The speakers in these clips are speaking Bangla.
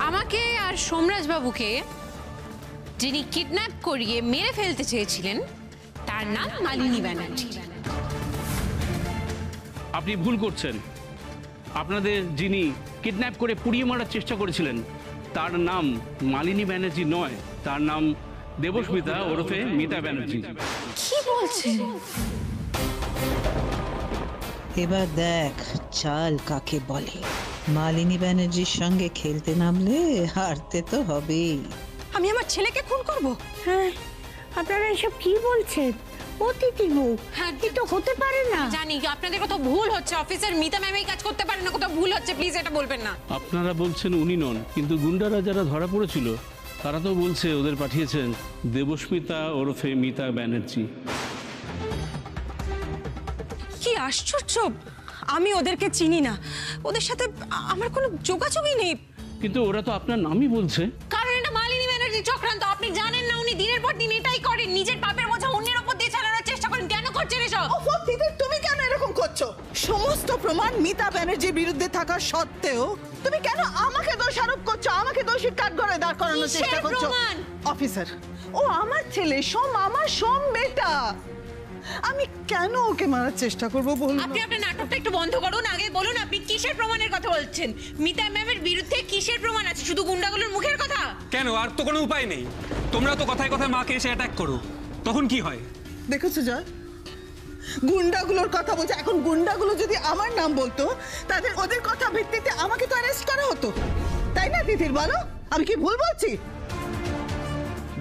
আমাকে আর সোমরাজ বাবুকে যিনি কিডন্যাপ করিয়ে মেরে ফেলতে চেয়েছিলেন তার নাম মালিনী ব্যানার্জি। আপনি ভুল করছেন। আপনাদের যিনি কিডন্যাপ করে পুড়িয়ে মারার চেষ্টা করেছিলেন তার নাম মালিনী ব্যানার্জি নয়, তার নাম দেবস্মিতা ওরফে মিতা ব্যানার্জি। কি বলছেন? এবার দেখ চাল কাকে বলে। মালিনী ব্যানার্জির সঙ্গে খেলতে নামলে হারতে তো হবেই। আমি আমার ছেলেকে খুন করব? হ্যাঁ, আপনারা এসব কি বলছেন? অতিথি মুখ তো হতে পারে না। জানি আপনাদের কত ভুল হচ্ছে। অফিসার মিতা ম্যাম এই কাজ করতে পারে না, কত ভুল হচ্ছে। প্লিজ এটা বলবেন না। আপনারা বলছেন উনি নন, কিন্তু গুন্ডারা যারা ধরা পড়েছিল তারা তো বলছে ওদের পাঠিয়েছেন দেবস্মিতা ওরফে মিতা ব্যানার্জি। কি আশ্চর্য! আমি ওদেরকে চিনি না, ওদের সাথে আমার কোনো যোগাযোগই নেই। কিন্তু ওরা তো আপনার নামই বলছে। কারণ এটা মালিনী ব্যানার্জি চক্রান্ত। আপনি জানেন না উনি দিনের পর দিন এটাই করেন, নিজের পাপের বোঝা অন্যের উপর দিয়ে চালানোর চেষ্টা করেন। কেন করছেন এসব? দিদি তুমি কেন এরকম করছো? সমস্ত প্রমাণ মিতা ব্যানার্জির বিরুদ্ধে থাকা সত্ত্বেও তুমি কেন আমাকে দোষারোপ করছো? আমাকে দোষী কাঠগড়ায় দাঁড় করানোর চেষ্টা করছো? অফিসার, ও আমার ছেলে সোম, আমার সোম বেটা। আমি কেন ওকে মারার চেষ্টা করব বলুন? আপনি আপনার নাটকটা একটু বন্ধ করুন। আগে বলুন আপনি কিসের প্রমাণের কথা বলছেন? মিতা ম্যামের বিরুদ্ধে কিসের প্রমাণ আছে? শুধু গুন্ডাগুলোর মুখের কথা? কেন, আর তো কোনো উপায় নেই। তোমরা তো কথায় কথায় মাকে এসে অ্যাটাক করো, তখন কি হয়? দেখেছো জয়, গুন্ডাগুলোর কথা বলছে। এখন গুন্ডাগুলো যদি আমার নাম বলতো তাদের ওদের কথা ভিত্তিতে আমাকে তো অ্যারেস্ট করা হতো, তাই না তিতির? বলো আমি কি ভুল বলছি?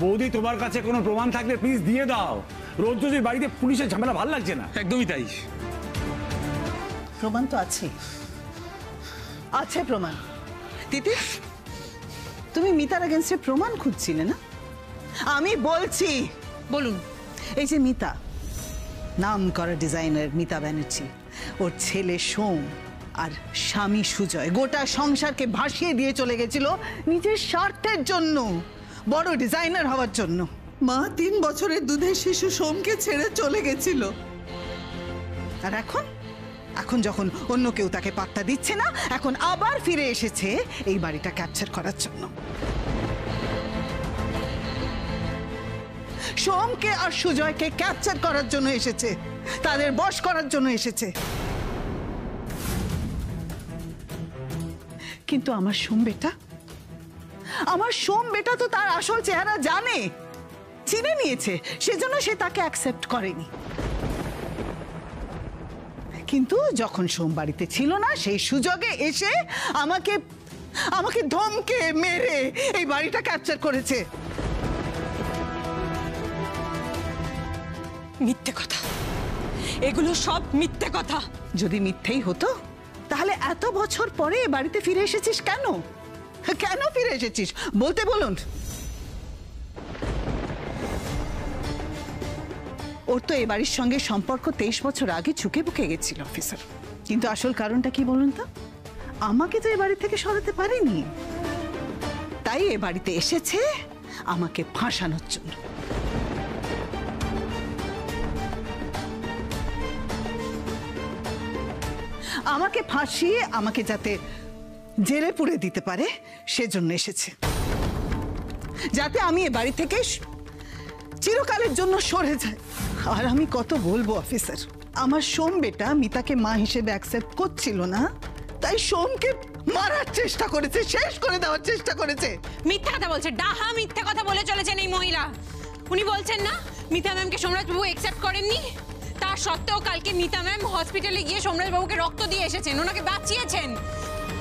বৌদি, তোমার কাছে কোনো প্রমাণ থাকলে প্লিজ দিয়ে দাও। রোজ রোজ বাড়িতে পুলিশের ঝামেলা ভালো লাগছে না। একদমই তাই। প্রমাণ তো আছে, আছে প্রমাণ। তিতির, তুমি মিতার এগেইনস্টে প্রমাণ খুঁজছিলে না? আমি বলছি, বলুন। এই যে মিতা, নাম করা ডিজাইনার মিতা ব্যানার্জি, ওর ছেলে সোম আর স্বামী সুজয় গোটা সংসারকে ভাসিয়ে দিয়ে চলে গেছিল নিজের স্বার্থের জন্য, বড় ডিজাইনার হওয়ার জন্য। মা 3 বছরের দুধের শিশু সোমকে ছেড়ে চলে গেছিল। আর এখন যখন অন্য কেউ তাকে পাত্তা দিচ্ছে না, এখন আবার ফিরে এসেছে এই বাড়িটা ক্যাপচার করার জন্য। সোমকে আর সুজয়কে ক্যাপচার করার জন্য এসেছে, তাদের বশ করার জন্য এসেছে। কিন্তু আমার সোম বেটা তো তার আসল চেহারা জানে, চিনে নিয়েছে, সেজন্য সে তাকে অ্যাকসেপ্ট করেনি। কিন্তু যখন সোম বাড়িতে ছিল না, সেই সুযোগে এসে আমাকে ধমকে মেরে এই বাড়িটা ক্যাপচার করেছে। মিথ্যে কথা, এগুলো সব মিথ্যে কথা। যদি মিথ্যেই হতো তাহলে এত বছর পরে এ বাড়িতে ফিরে এসেছিস কেন? কেন ফিরে এসেছিস বলতে বলুন। ওর তো এ বাড়ির সঙ্গে সম্পর্ক 23 বছর আগে চুকে বুকে গেছিল অফিসার। কিন্তু আসল কারণটা কি বলুন তো? আমাকে তো এ বাড়ি থেকে সরাতে পারেনি, তাই এ বাড়িতে এসেছে আমাকে ফাঁসানোর জন্য। আমাকে ফাঁসিয়ে আমাকে যাতে জেলে পুরে দিতে পারে সেজন্য এসেছে, যাতে আমি এ বাড়ি থেকে চিরকালের জন্য সরে যাই। আর আমি কত বলবো অফিসার, আমার সোম বেটা মিতাকে মা হিসেবে অ্যাকসেপ্ট করছিল না, তাই সোমকে মারার চেষ্টা করেছে, শেষ করে দেওয়ার চেষ্টা করেছে। মিথ্যা কথা বলছে, ডাহা মিথ্যা কথা বলে চলেছেন এই মহিলা। উনি বলছেন না মিতা ম্যামকে সোমরাজ বাবু অ্যাকসেপ্ট করেননি, তার সত্ত্বেও কালকে মিতা ম্যাম হসপিটালে গিয়ে সোমরাজ বাবুকে রক্ত দিয়ে এসেছেন, ওনাকে বাঁচিয়েছেন।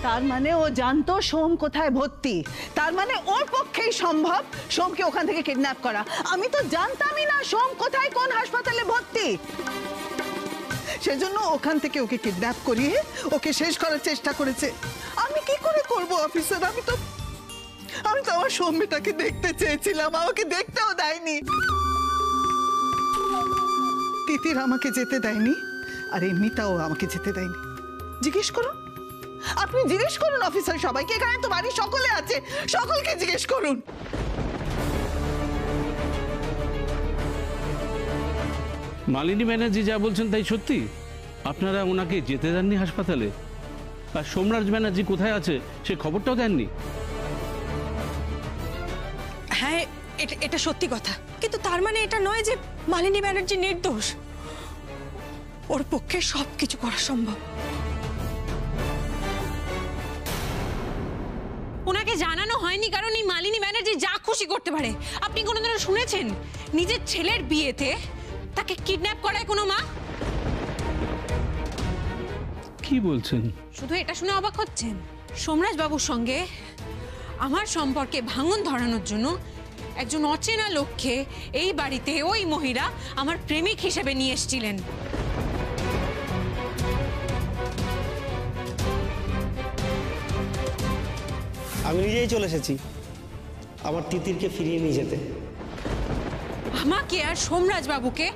তার মানে ও জানতো সোম কোথায় ভর্তি, তার মানে ওর পক্ষেই সম্ভব সোমকে ওখান থেকে কিডন্যাপ করা। আমি তো জানতামই না সোম কোথায় কোন হাসপাতালে ভর্তি, সেজন্য ওখান থেকে ওকে কিডন্যাপ করিয়ে ওকে শেষ করার চেষ্টা করেছে। আমি কি করে করব অফিসার? আমি তো আমার সোম বেটাকে দেখতে চেয়েছিলাম, আমাকে দেখতেও দেয়নি। তিতির আমাকে যেতে দেয়নি, আর এই মিতাও আমাকে যেতে দেয়নি। জিজ্ঞেস করুন, আপনি জিজ্ঞেস করুন অফিসার সবাইকে, এখানে তো বাড়ির সকলে আছে, সকলকে জিজ্ঞেস করুন। মালিনী ব্যানার্জি যা বলছেন তাই সত্যি? আপনারা ওনাকে যেতে দেননি হাসপাতালে? আর সোমরাজ ব্যানার্জি কোথায় আছে সে খবরটাও দেননি? এটা সত্যি কথা, কিন্তু তার মানে এটা নয় যে মালিনী ব্যানার্জি নির্দোষ। ওর পক্ষে সবকিছু করা সম্ভব। ওনাকে জানানো হয়নি কারণ এই মালিনী ব্যানার্জি যা খুশি করতে পারে। আপনি কোনোদিনও শুনেছেন নিজের ছেলের বিয়েতে তাকে কিডন্যাপ করায় কোনো মা? কি বলছেন? শুধু এটা শুনে অবাক হচ্ছেন? সোমরাজ বাবুর সঙ্গে আমার সম্পর্কে ভাঙন ধরানোর জন্য একজন অচেনা লোককে এই বাড়িতে ওই মহিলা আমার প্রেমিক হিসেবে নিয়ে এসেছিলেন। আমি নিজেই চলে এসেছি আমার তিতিরকে ফিরিয়ে নিয়ে যেতে। আমাকে আর সোমরাজ বাবুকে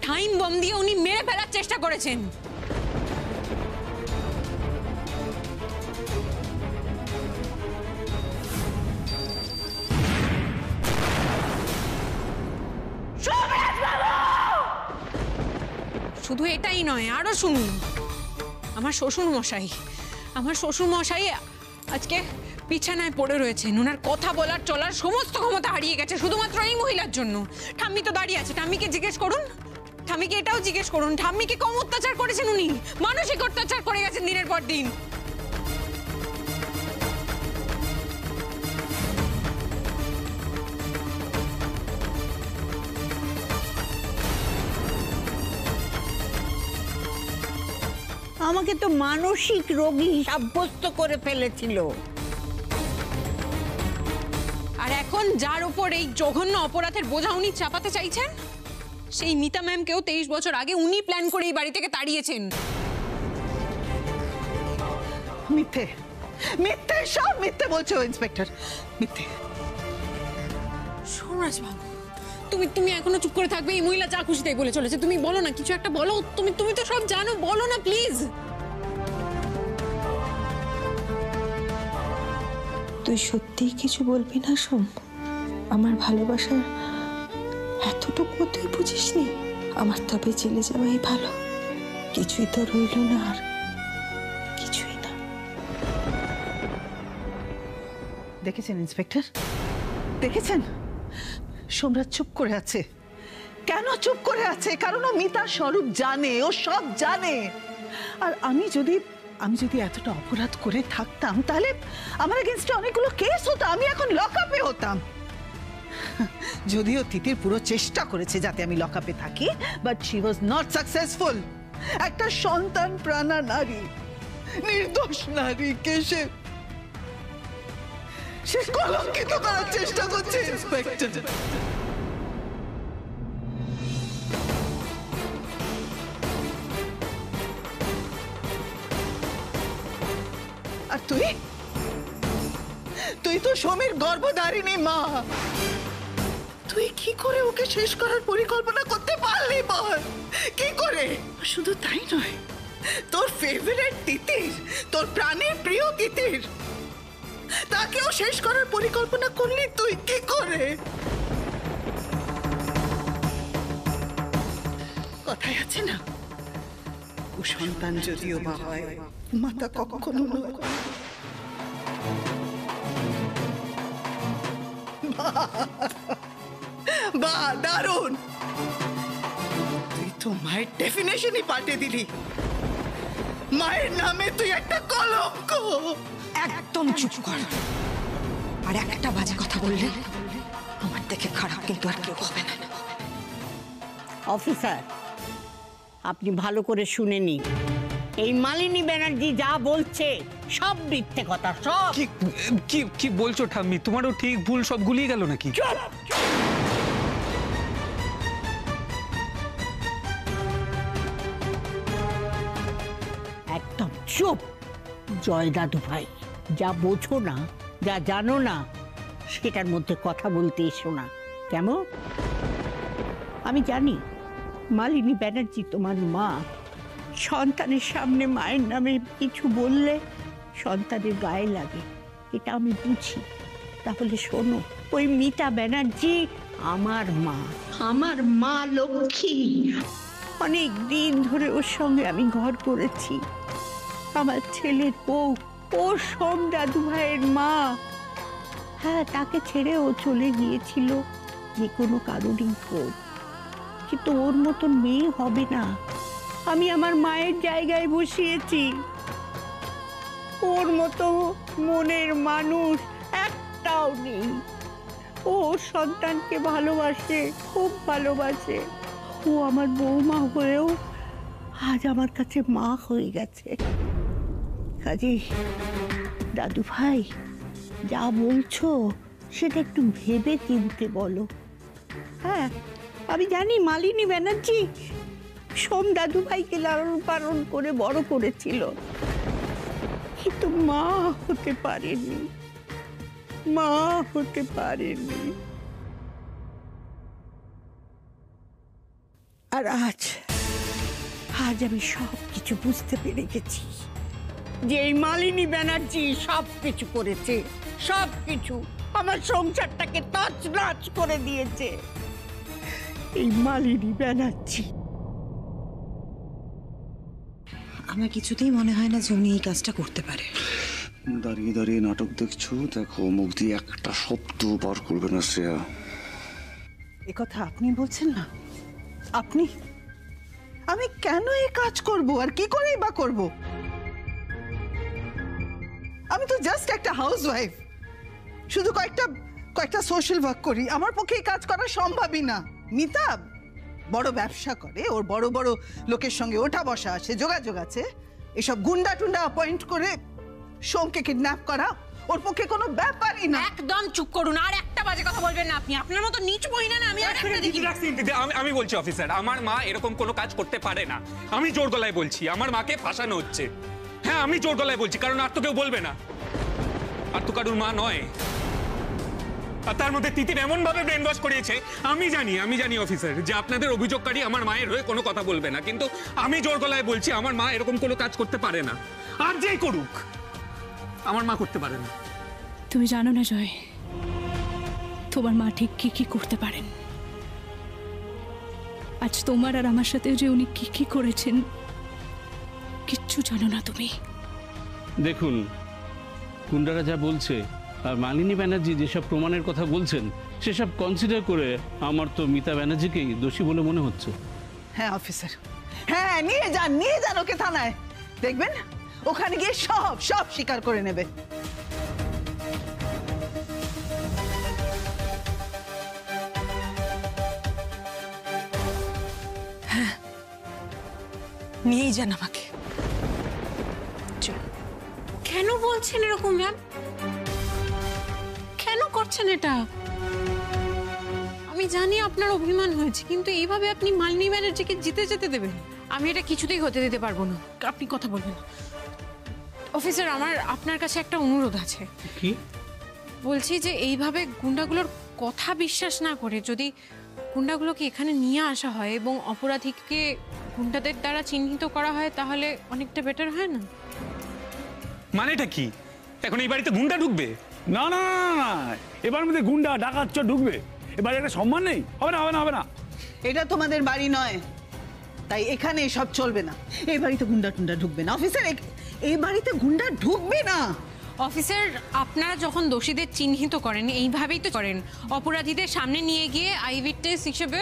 টাইম বম দিয়ে উনি মেরে ফেলার চেষ্টা করেছেন। শুধু এটাই নয়, আরো শুনুন। আমার শ্বশুর মশাই আজকে বিছানায় পড়ে রয়েছেন। ওনার কথা বলার চলার সমস্ত ক্ষমতা হারিয়ে গেছে শুধুমাত্র এই মহিলার জন্য। ঠাম্মি তো দাঁড়িয়ে আছে, ঠাম্মিকে জিজ্ঞেস করুন, ঠাম্মিকে এটাও জিজ্ঞেস করুন ঠাম্মিকে কম অত্যাচার করেছেন উনি। মানসিক অত্যাচার করে গেছেন দিনের পর দিন। আমাকে তো মানসিক রোগী সাব্যস্ত করে ফেলেছিল। আর এখন যার উপর এই জঘন্য অপরাধের বোঝা উনি চাপাতে চাইছেন, সেই মিতা ম্যামকেও 23 বছর আগে উনি প্ল্যান করে এই বাড়ি থেকে তাড়িয়েছেন। মিথ্যে, মিথ্যে, সব মিথ্যে বলছো ইন্সপেক্টর, মিথ্যে। সোমরাজ বাবু, তুমি এখনো চুপ করে থাকবে? এই মহিলা যা খুশি তাই বলে চলেছে। তুমি বলো না, কিছু একটা বলো। তুমি তো সব জানো, বলো না প্লিজ। তুই সত্যিই কিছু বলবি না সোম? আমার ভালোবাসার এতটুকু তুই বুঝিসনি? আমার তবে জেলে যাওয়াই ভালো, কিছুই তো রইল না, আর কিছুই না। দেখেছেন ইন্সপেক্টর, দেখেছেন? সোমরাজ চুপ করে আছে। কেন চুপ করে আছে? কারণ ও মিতার স্বরূপ জানে, ও সব জানে। আর আমি যদি এতটা অপরাধ করে থাকতাম তাহলে আমার এগেইনস্টে অনেকগুলো কেস হতো, আমি এখন লকআপে হতাম। যদিও তিতির পুরো চেষ্টা করেছে যাতে আমি লকআপে থাকি, but she was not successful. একটা সন্তান প্রাণা নারী, নির্দোষ নারীকে সে কলঙ্কিত করার চেষ্টা করছে ইন্সপেক্টর। আর তুই তো সমীর গর্ভধারিণী মা। তুই কি করে ওকে শেষ করার পরিকল্পনা করতে পারলি বল? কি করে? শুধু তাই নয়, তোর ফেভারিট তিতির, তোর প্রাণের প্রিয় তিতির, তাকেও শেষ করার পরিকল্পনা করলি তুই কি করে? কথায় আছে না, কুসন্তান যদিও বা হয়, মাতা কখনো নয়। বাহ, দারুণ! তুই তো মায়ের ডেফিনেশনই পাল্টে দিলি। মায়ের নামে তুই একটা কলঙ্ক। একদম চুপ কর, আর একটা বাজে কথা বললে আমার দেখে খারাপ কিন্তু আর কেউ হবে না। অফিসার, আপনি ভালো করে শুনে নিন, এই মালিনী ব্যানার্জি যা বলছে সব মিথ্যে কথা, সব। কি বলছো ঠাম্মি? তোমারও ঠিক ভুল সব গুলিয়ে গেল নাকি? একদম চুপ। জয় দাদু ভাই, যা বোঝো না, যা জানো না, সেটার মধ্যে কথা বলতে এসো না, কেমন? আমি জানি মালিনী ব্যানার্জি তোমার মা। সন্তানের সামনে মায়ের নামে কিছু বললে সন্তানের গায়ে লাগে, এটা আমি বুঝি। তাহলে শোনো, ওই মিতা ব্যানার্জি আমার মা লক্ষ্মী। অনেক দিন ধরে ওর সঙ্গে আমি ঘর করেছি। আমার ছেলের বউ, ও সোম দাদু ভাইয়ের মা। হ্যাঁ, তাকে ছেড়ে ও চলে গিয়েছিল, যে কোনো কারণেই হোক, কিন্তু ওর মতন মেয়ে হবে না। আমি আমার মায়ের জায়গায় বসিয়েছি। ওর মতো মনের মানুষ একটাও নেই। ও ওর সন্তানকে ভালোবাসে, খুব ভালোবাসে। ও আমার বৌমা হয়েও আজ আমার কাছে মা হয়ে গেছে। কাজে দাদু ভাই, যা বলছো সেটা একটু ভেবে চিনতে বলো। হ্যাঁ, আমি জানি মালিনী ব্যানার্জি সোম দাদু ভাইকে লালন পালন করে বড় করেছিল, কিন্তু মা হতে পারেনি, মা হতে পারেনি। আর আজ আমি সব কিছু বুঝতে পেরে গেছি যে এই মালিনী ব্যানার্জি সব কিছু করেছে, সব কিছু আমার সংসারটাকে তছনছ করে দিয়েছে। এই মালিনী ব্যানার্জি। আমার কিছুতেই মনে হয় না যে উনি এই কাজটা করতে পারে। দাঁড়িয়ে দাঁড়িয়ে নাটক দেখছো, দেখো মুখ দিয়ে একটা শব্দ বার করবে না শ্রেয়া। এ কথা আপনি বলছেন না? আপনি? আমি কেন এই কাজ করব আর কি করেই বা করব? আমি তো জাস্ট একটা হাউসওয়াইফ, শুধু কয়েকটা সোশ্যাল ওয়ার্ক করি। আমার পক্ষে এই কাজ করা সম্ভবই না। মিতা বড় ব্যবসা করে, ওর বড় বড় লোকের সঙ্গে ওঠা বসা আছে, যোগাযোগ আছে। এসব গুন্ডা টুন্ডা অ্যাপয়েন্ট করে সোমকে কিডন্যাপ করা ওর পক্ষে কোনো ব্যাপারই না। একদম চুপ করুন, আর একটা বাজে কথা বলবেন না আপনি। আপনার মতো নিচ মহিলা না আমি আর একটা দেখি। আমি বলছি অফিসার, আমার মা এরকম কোনো কাজ করতে পারে না। আমি জোর গলায় বলছি আমার মাকে ফাঁসানো হচ্ছে। হ্যাঁ, আমি জোর গলায় বলছি, কারণ আর তো কেউ বলবে না। আর তো কারুর মা নয়। আর তার মধ্যে তিতির এমন ভাবে ব্রেন ওয়াশ করিয়েছে। আমি জানি অফিসার যে আপনাদের অভিযোগকারী আমার মায়ের হয়ে কোনো কথা বলবে না, কিন্তু আমি জোর গলায় বলছি আমার মা এরকম কোনো কাজ করতে পারে না। আর যেই করুক, আমার মা করতে পারে না। তুমি জানো না জয়, তোমার মা ঠিক কি কি করতে পারেন। আজ তোমার আর আমার সাথে যে উনি কি কি করেছেন কিচ্ছু জানো না তুমি। দেখুন, গুন্ডারা যা বলছে আর মালিনী ব্যানার্জি যেসব প্রমাণের কথা বলছেন সেসব কনসিডার করে আমার তো মিতা ব্যানার্জিকেই দোষী বলে মনে হচ্ছে। হ্যাঁ অফিসার, হ্যাঁ নিয়ে যান ওকে থানায়। দেখবেন ওখানে গিয়ে সব স্বীকার করে নেবে। হ্যাঁ, নিয়েই যান আমাকে। কেন বলছেন এরকম ম্যাম? কেন করছেন এটা? আমি জানি আপনার অভিমান হয়েছে, কিন্তু এইভাবে আপনি মালিনী ব্যানার্জিকে জিতে যেতে দেবেন? আমি এটা কিছুতেই হতে দিতে পারবো না। আপনি কথা বলবেন। অফিসার, আমার আপনার কাছে একটা অনুরোধ আছে। কি? বলছি যে এইভাবে গুন্ডাগুলোর কথা বিশ্বাস না করে যদি গুন্ডাগুলোকে এখানে নিয়ে আসা হয় এবং অপরাধীকে গুন্ডাদের দ্বারা চিহ্নিত করা হয় তাহলে অনেকটা বেটার হয় না? মানেটা কি? এখন এই বাড়িতে গুন্ডা ঢুকবে? না না না, এবার মধ্যে গুন্ডা ডাকাত চোর ঢুকবে। এবারে একটা সম্মান নেই, হবে না। এটা তোমাদের বাড়ি নয়, তাই এখানে এসব চলবে না। এই বাড়িতে গুন্ডা টুন্ডা ঢুকবে না অফিসার, এই বাড়িতে গুন্ডা ঢুকবে না। অফিসার, আপনারা যখন দোষীদের চিহ্নিত করেন এইভাবেই তো করেন, অপরাধীদের সামনে নিয়ে গিয়ে আই উইটনেস হিসেবে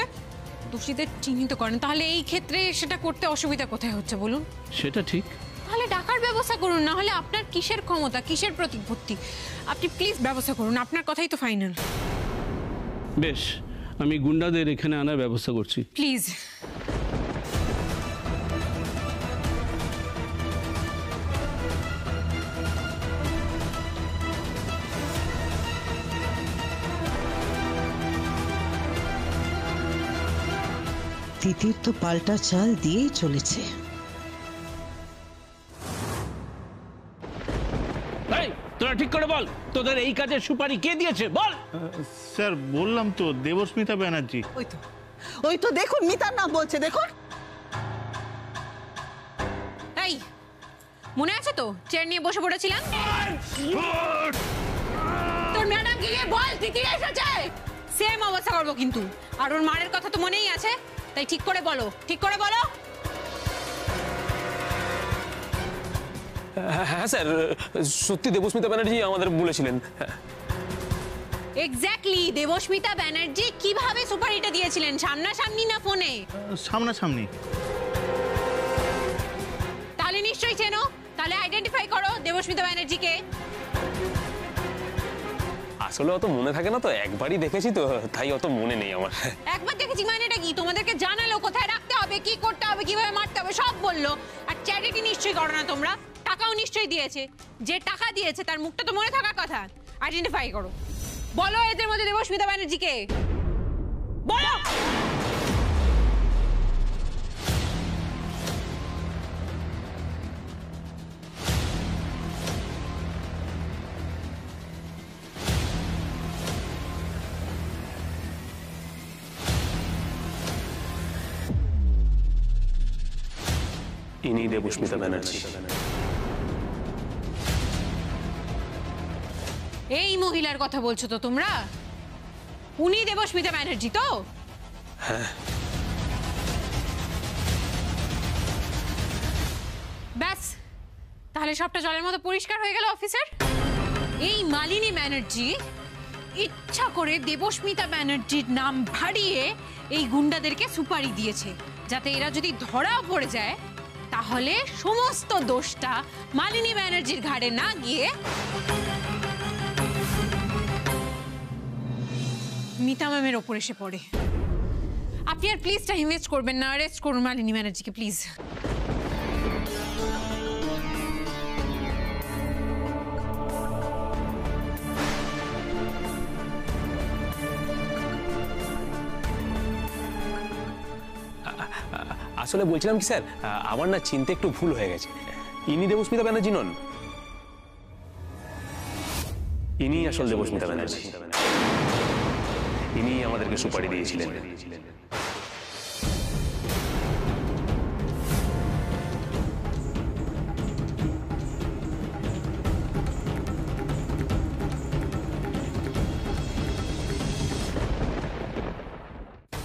দোষীদের চিহ্নিত করেন। তাহলে এই ক্ষেত্রে সেটা করতে অসুবিধা কোথায় হচ্ছে বলুন? সেটা ঠিক। তাহলে ডাকার ব্যবস্থা করুন, না হলে আপনার কিসের ক্ষমতা, কিসের প্রতিপত্তি? আপনি প্লিজ ব্যবস্থা করুন, আপনার কথাই তো ফাইনাল। বেশ, আমি গুন্ডাদের এখানে আনার ব্যবস্থা করছি। প্লিজ। তিতির তো পাল্টা চাল দিয়েই চলেছে। তোরা ঠিক করে বল, তোদের এই কাজের সুপারি কে দিয়েছে বল? স্যার বললাম তো, দেবস্মিতা ব্যানার্জি। ওই তো দেখুন, মিতার নাম বলছে, দেখুন। এই মনে আছে তো চেয়ার নিয়ে বসে পড়েছিলাম? তোর ম্যাডাম গিয়ে বল তিতির এসেছে। সেম অবস্থা করবো কিন্তু। আর ওর মায়ের কথা তো মনেই আছে, তাই ঠিক করে বলো। হ্যাঁ স্যার, সত্যি দেবস্মিতা ব্যানার্জি আমাদের বলেছিলেন। এক্স্যাক্টলি, দেবস্মিতা ব্যানার্জি কিভাবে সুপারিটা দিয়েছিলেন, সামনাসামনি না ফোনে? সামনাসামনি। তাহলে নিশ্চয়ই চেনো, তাহলে আইডেন্টিফাই করো দেবস্মিতা ব্যানার্জিকে। আসলে অত মনে থাকে না তো, একবারই দেখেছি তো, তাই অত মনে নেই আমার। একবার দেখেছি মানেটা কি? তোমাদেরকে জানালো কোথায় রাখতে হবে, কি করতে হবে, কিভাবে মারতে হবে, সব বললো। আর চ্যারিটি নিশ্চয়ই করো না তোমরা, টাকাও নিশ্চয়ই দিয়েছে। যে টাকা দিয়েছে তার মুখটা তো মনে থাকার কথা। আইডেন্টিফাই করো, বলো এদের মধ্যে দেবস্মিতা ব্যানার্জিকে বলো। ইনি দেবস্মিতা ব্যানার্জি। এই মহিলার কথা বলছো তো তোমরা? উনি দেবস্মিতা ব্যানার্জি তো? হ্যাঁ। ব্যাস, তাহলে সবটা জলের মতো পরিষ্কার হয়ে গেল অফিসার। এই মালিনী ব্যানার্জি ইচ্ছা করে দেবস্মিতা ব্যানার্জির নাম ভাড়িয়ে এই গুন্ডাদেরকে সুপারি দিয়েছে, যাতে এরা যদি ধরাও পড়ে যায় তাহলে সমস্ত দোষটা মালিনী ব্যানার্জির ঘাড়ে না গিয়ে মিতা ম্যামের ওপর এসে পড়ে। আপনি আর প্লিজ টাইম ওয়েস্ট করবেন না, অ্যারেস্ট করুন মালিনী ব্যানার্জিকে প্লিজ। আসলে বলছিলাম কি স্যার, আমার না চিনতে একটু ভুল হয়ে গেছে। ইনি দেবস্মিতা ব্যানার্জি নন, ইনি আসল দেবস্মিতা ব্যানার্জি। ইনি আমাদেরকে সুপারি দিয়েছিলেন।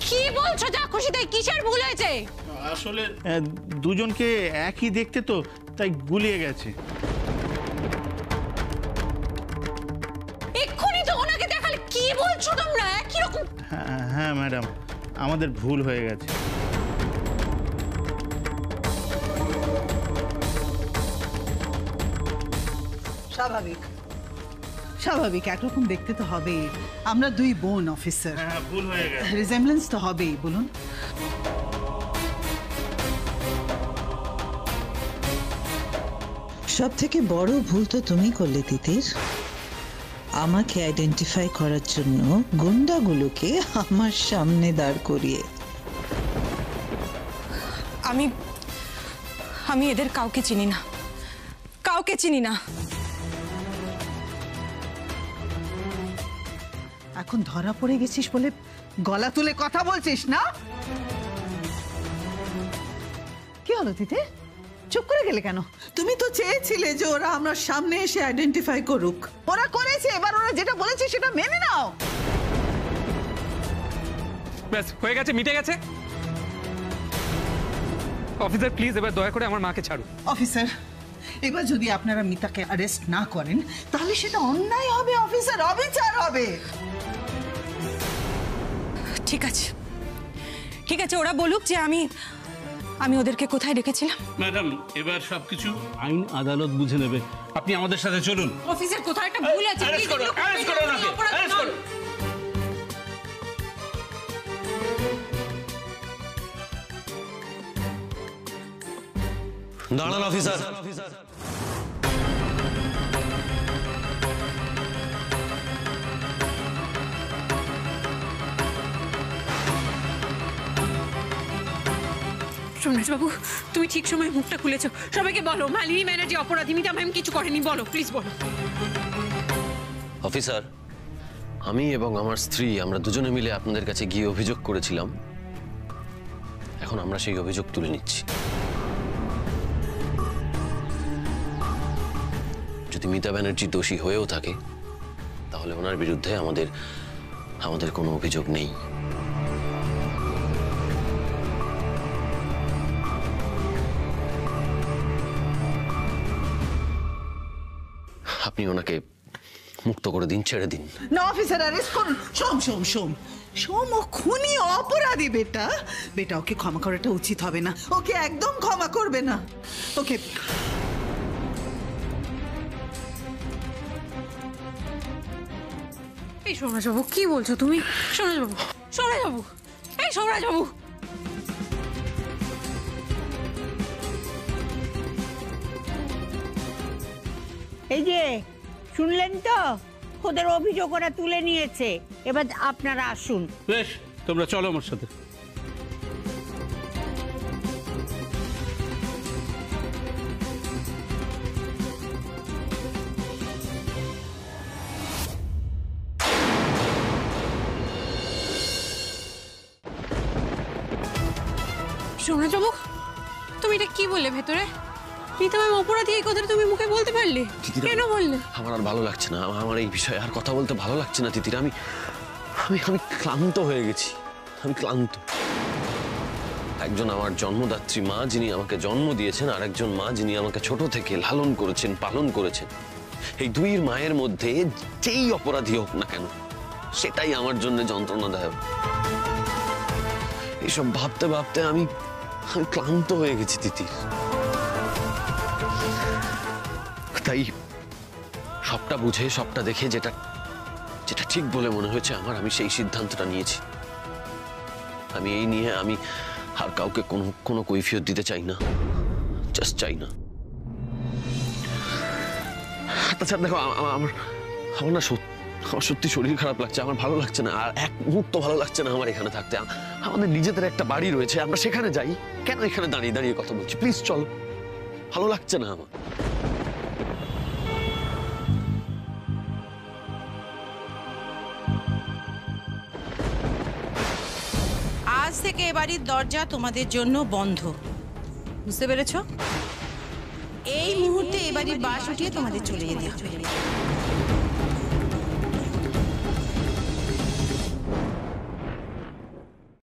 কি বলছো? যা খুশি তাই, কিসের ভুল হয়েছে? আসলে দুজনকে একই দেখতে তো, তাই গুলিয়ে গেছে। এক্ষুনি তো ওনাকে দেখালে। কি বলছো তোমরা? একই রকম। হ্যাঁ ম্যাডাম, আমাদের ভুল হয়ে গেছে। স্বাভাবিক স্বাভাবিক, একরকম দেখতে তো হবেই। আমরা দুই বোন অফিসার, ভুল হয়ে গেছে। রিজেম্বলেন্স তো হবেই, বলুন। সব থেকে বড় ভুল তো তুমি করলে তিতির, আমাকে আইডেন্টিফাই করার জন্য গুন্ডাগুলোকে আমার সামনে দাঁড় করিয়ে। আমি এদের কাউকে চিনি না, কাউকে চিনি না। এখন ধরা পড়ে গেছিস বলে গলা তুলে কথা বলছিস না? কি হলো দিদি, চুপ করে গেলে কেন? তুমি তো চেয়েছিলে যে ওরা আমার সামনে এসে আইডেন্টিফাই করুক। ওরা করেছে, এবার ওরা যেটা বলেছে সেটা মেনে নাও। ব্যাস হয়ে গেছে, মিটে গেছে। অফিসার প্লিজ এবার দয়া করে আমার মাকে ছাড়ুন। অফিসার, এবার যদি আপনারা মিতাকে অ্যারেস্ট না করেন তাহলে সেটা অন্যায় হবে অফিসার, অবিচার হবে। ঠিক আছে, ঠিক আছে, ওরা বলুক যে আমি ওদেরকে কোথায় রেখেছিলাম। ম্যাডাম, এবার সবকিছু আইন আদালত বুঝে নেবে। আপনি আমাদের সাথে চলুন। অফিসার, কোথাও একটা ভুল আছে। অ্যারেস্ট করো, অ্যারেস্ট করো ওনাকে, অ্যারেস্ট করো। দাঁড়ান অফিসার। সোমরাজবাবু, তুমি ঠিক সময় মুখটা খুলেছো। সবাইকে বলো মালিনী ব্যানার্জি অপরাধী, মিতা ম্যাম কিছু করেনি। বলো প্লিজ, বলো। অফিসার, আমি এবং আমার স্ত্রী আমরা দুজনে মিলে আপনাদের কাছে গিয়ে অভিযোগ করেছিলাম। এখন আমরা সেই অভিযোগ তুলে নিচ্ছি। যদি মিতা ব্যানার্জি দোষী হয়েও থাকে তাহলে ওনার বিরুদ্ধে আমাদের কোনো অভিযোগ নেই। আপনি ওনাকে মুক্ত করে দিন, ছেড়ে দিন। না অফিসার অ্যারেস্ট করুন। সোম সোম সোম সোম ও খুনি অপরাধী বেটা। বেটা ওকে ক্ষমা করাটা উচিত হবে না, ওকে একদম ক্ষমা করবে না ওকে। এই সোমরাজবাবু কি বলছো তুমি? সোমরাজবাবু, সোমরাজবাবু, এই সোমরাজবাবু, এই যে শুনলেন তো, ওদের অভিযোগ ওরা তুলে নিয়েছে। এবার আপনারা আসুন। বেশ, তোমরা চলো আমার সাথে। সোমরাজবাবু, তুমি এটা কি বললে ভেতরে? মিতা ম্যাম অপরাধী, এই কথাটা তুমি মুখে বলতে পারলে? কেন বললে? আমার আর ভালো লাগছে না, আমার এই বিষয়ে আর কথা বলতে ভালো লাগছে না তিতির। আমি আমি আমি ক্লান্ত হয়ে গেছি, আমি ক্লান্ত। একজন আমার জন্মদাত্রী মা, যিনি আমাকে জন্ম দিয়েছেন, আর একজন মা যিনি আমাকে ছোট থেকে লালন করেছেন, পালন করেছেন। এই দুই মায়ের মধ্যে যেই অপরাধী হোক না কেন, সেটাই আমার জন্য যন্ত্রণাদায়ক। এইসব ভাবতে ভাবতে আমি ক্লান্ত হয়ে গেছি তিতির। তাই সবটা বুঝে, সবটা দেখে যেটা যেটা ঠিক বলে মনে হয়েছে আমার, আমি সেই সিদ্ধান্তটা নিয়েছি। আমি এই নিয়ে আমি আর কাউকে কোনো কৈফিয়ত দিতে চাই না, জাস্ট চাই না। আচ্ছা দেখো, আমার না আমার সত্যি শরীর খারাপ লাগছে, আমার ভালো লাগছে না, আর এক মুহূর্ত ভালো লাগছে না আমার এখানে থাকতে। আমাদের নিজেদের একটা বাড়ি রয়েছে, আমরা সেখানে যাই। কেন এখানে দাঁড়িয়ে দাঁড়িয়ে কথা বলছি? প্লিজ চলো, ভালো লাগছে না আমার। আজ থেকে এ বাড়ির দরজা তোমাদের জন্য বন্ধ, বুঝতে পেরেছো? এই মুহূর্তে এ বাড়ির বাঁশ উঠিয়ে তোমাদের চলে যেতে হবে।